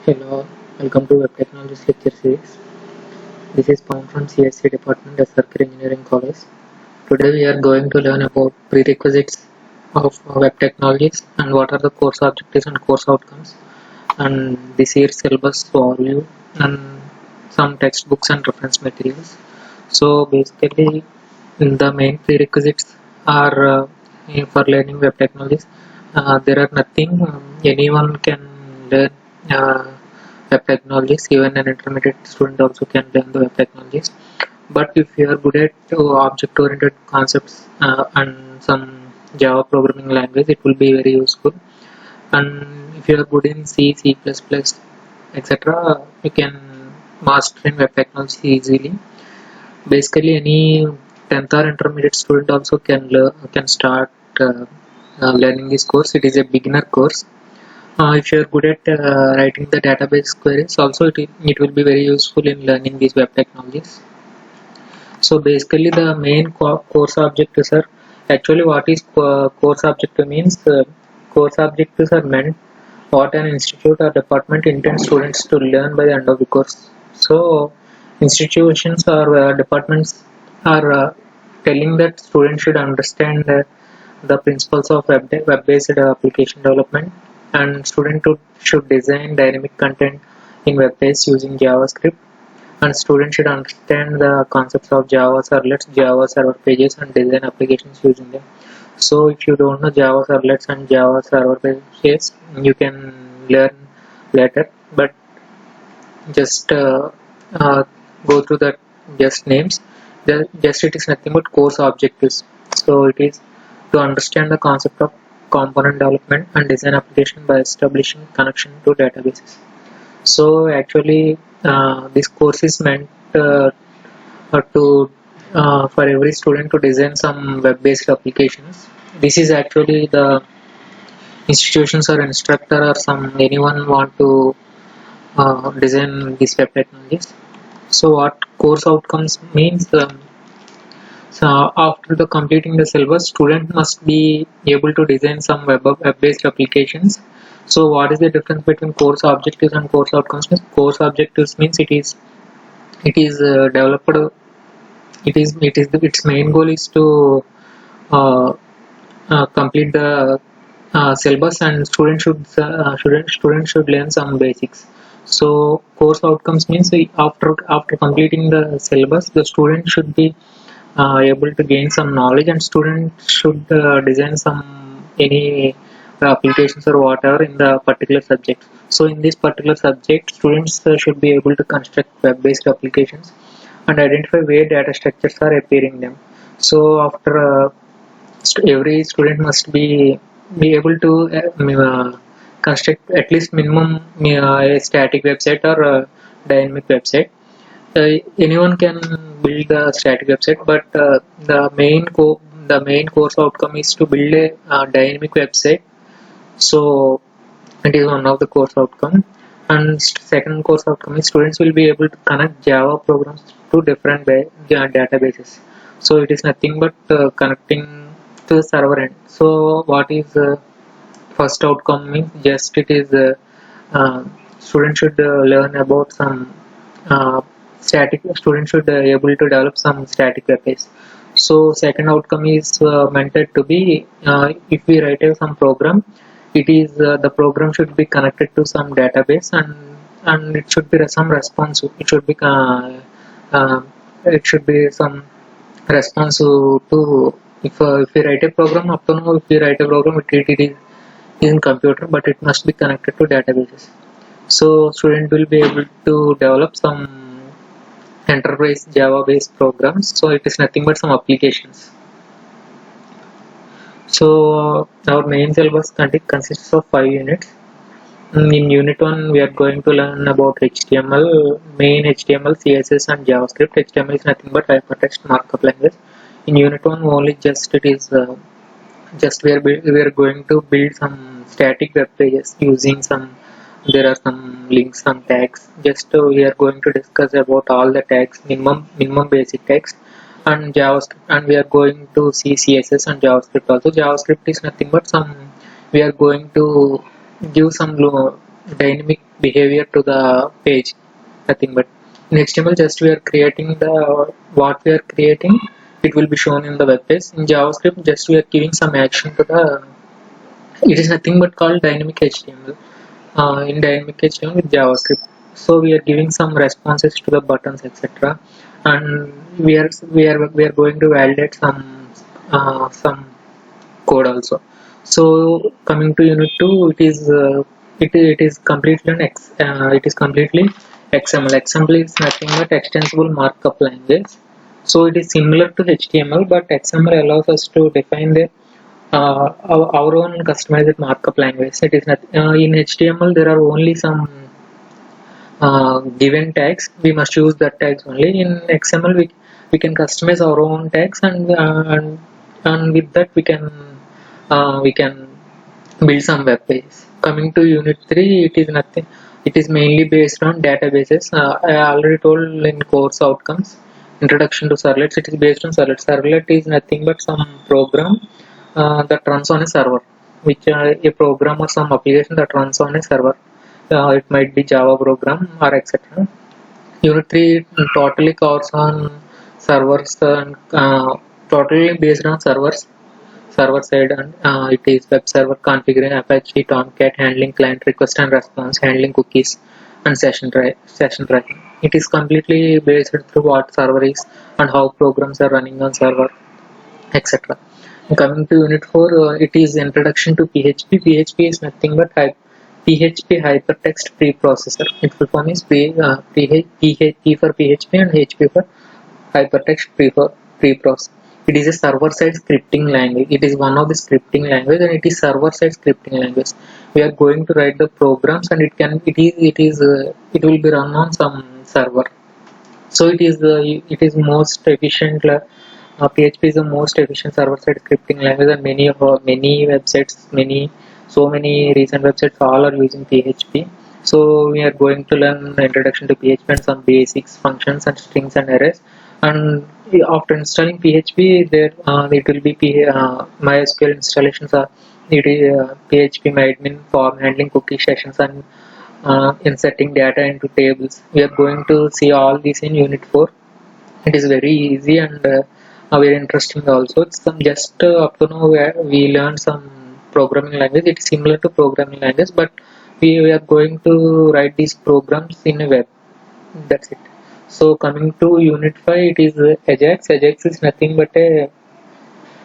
Hello, welcome to Web Technologies lecture series. This is Pound from CSC Department at Circuit Engineering College. Today we are going to learn about prerequisites of Web Technologies and what are the course objectives and course outcomes, and this year's syllabus overview and some textbooks and reference materials. So basically, the main prerequisites are for learning Web Technologies. There are nothing anyone can learn. Web technologies, even an intermediate student also can learn the web technologies. But if you are good at object oriented concepts and some Java programming language, it will be very useful. And if you are good in C, C++, etc., you can master in web technology easily. Basically, any 10th or intermediate student also can start learning this course. It is a beginner course. If you are good at writing the database queries, also it will be very useful in learning these web technologies. So basically, the main course objectives are actually what is course objective means. Course objectives are meant what an institute or department intends students to learn by the end of the course. So institutions or departments are telling that students should understand the principles of web-based application development, and students should design dynamic content in web pages using JavaScript, and students should understand the concepts of Java servlets, Java server pages, and design applications using them. So if you don't know Java servlets and Java server pages, you can learn later, but just go through the just names. Just it is nothing but course objectives. So it is to understand the concept of component development and design application by establishing connection to databases. So actually, this course is meant to for every student to design some web-based applications. This is actually the institutions or instructor or some anyone want to design these web technologies. So what course outcomes means? So after the completing the syllabus, student must be able to design some web-based applications. So what is the difference between course objectives and course outcomes? Course objectives means it is developed. Its main goal is to uh, complete the syllabus, and students should learn some basics. So course outcomes means after completing the syllabus, the student should be able to gain some knowledge, and students should design some any applications or whatever in the particular subject. So in this particular subject, students should be able to construct web-based applications and identify where data structures are appearing in them. So after every student must be able to construct at least minimum a static website or a dynamic website. Anyone can build the static website, but the main course outcome is to build a dynamic website. So it is one of the course outcome. And second course outcome is students will be able to connect Java programs to different databases. So it is nothing but connecting to the server end. So what is first outcome means? Just it is students should learn about some static. Students should able to develop some static web page. So second outcome is meant to be if we write some program, it is the program should be connected to some database, and it should be some responsive. Uh, it should be some responsive to if we write a program. Up to now, if we write a program, it is in computer, but it must be connected to databases. So student will be able to develop some enterprise Java based programs. So it is nothing but some applications. So our main syllabus consists of 5 units. In unit 1 we are going to learn about HTML, main HTML, CSS and JavaScript. HTML is nothing but hypertext markup language. In unit 1 only just it is just we are going to build some static web pages using some, there are some links, some tags. Just we are going to discuss about all the tags, minimum basic tags, and JavaScript, and we are going to see CSS and JavaScript also. JavaScript is nothing but some, we are going to give some dynamic behavior to the page, nothing but. In HTML, just we are creating the what we are creating, it will be shown in the web page. In JavaScript, just we are giving some action to the, it is nothing but called dynamic HTML. In dynamic HTML with JavaScript, so we are giving some responses to the buttons, etc., and we are going to validate some code also. So coming to unit 2, it is completely it is completely XML. XML is nothing but extensible markup language. So it is similar to HTML, but XML allows us to define the our own customized markup language. It is not in HTML. There are only some given tags. We must use that tags only. In XML, we can customize our own tags, and with that we can build some web pages. Coming to unit 3, it is nothing. It is mainly based on databases. I already told in course outcomes, introduction to servlets. It is based on servlet. Servlet is nothing but some program that runs on a server, which a program or some application that runs on a server. It might be Java program or etc. Unit 3 totally covers on servers and totally based on server side, and it is web server configuring Apache Tomcat, handling client request and response, handling cookies, and session tracking. It is completely based through what server is and how programs are running on server, etc. Coming to unit 4, it is introduction to PHP. PHP is nothing but PHP hypertext preprocessor. Its full form is P for PHP and HP for hypertext preprocessor. It is a server-side scripting language. It is one of the scripting language, and it is server-side scripting language. We are going to write the programs, and it will be run on some server. So it is most efficient. PHP is the most efficient server-side scripting language, and many websites, so many recent websites all are using PHP. So we are going to learn the introduction to PHP and some basics, functions, and strings and arrays. And after installing PHP, there it will be MySQL installations are PHP admin form handling cookie sessions and inserting data into tables. We are going to see all these in unit 4. It is very easy and very interesting also. It's some just up to now where we learn some programming language. It is similar to programming language, but we are going to write these programs in a web. That's it. So coming to unit 5, it is Ajax. Ajax is nothing but a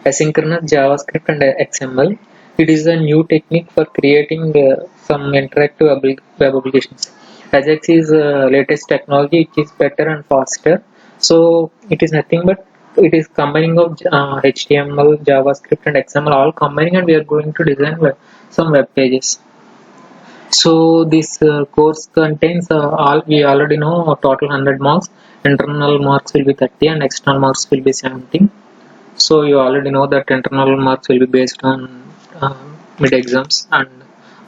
asynchronous JavaScript and XML. It is a new technique for creating some interactive web applications. Ajax is latest technology. It is better and faster. So it is nothing but it is combining of HTML, JavaScript and XML all combining, and we are going to design some web pages. So this course contains we already know total 100 marks. Internal marks will be 30 and external marks will be 70. So you already know that internal marks will be based on mid exams and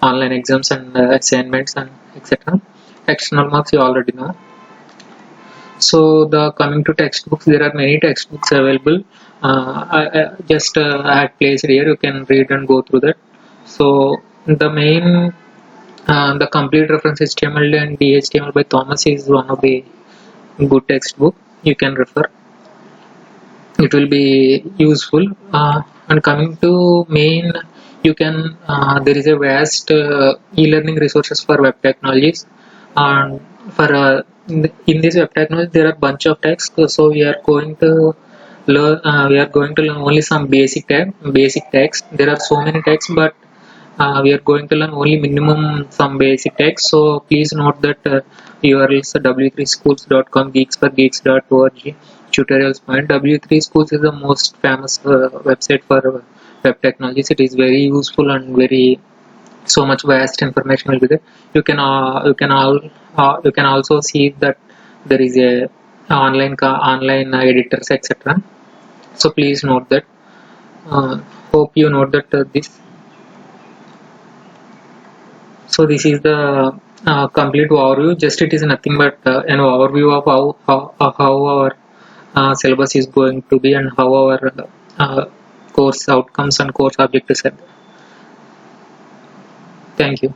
online exams and assignments and etc. External marks you already know. So the coming to textbooks, there are many textbooks available. I just had placed here. You can read and go through that. So the main the complete reference HTML and DHTML by Thomas is one of the good textbook. You can refer. It will be useful. And coming to main, you can there is a vast e-learning resources for web technologies. And for in this web technology, there are bunch of texts. So we are going to learn. We are going to learn only some basic text. There are so many texts, but we are going to learn only minimum some basic text. So please note that URLs w3schools.com, geeks4geeks.org, tutorials point. W3 Schools is the most famous website for web technologies. It is very useful and very so much vast information will be there. You can also see that there is a online editors etc. So please note that. Hope you note that this. So this is the complete overview. Just it is nothing but an overview of how our syllabus is going to be and how our course outcomes and course objectives are. Thank you.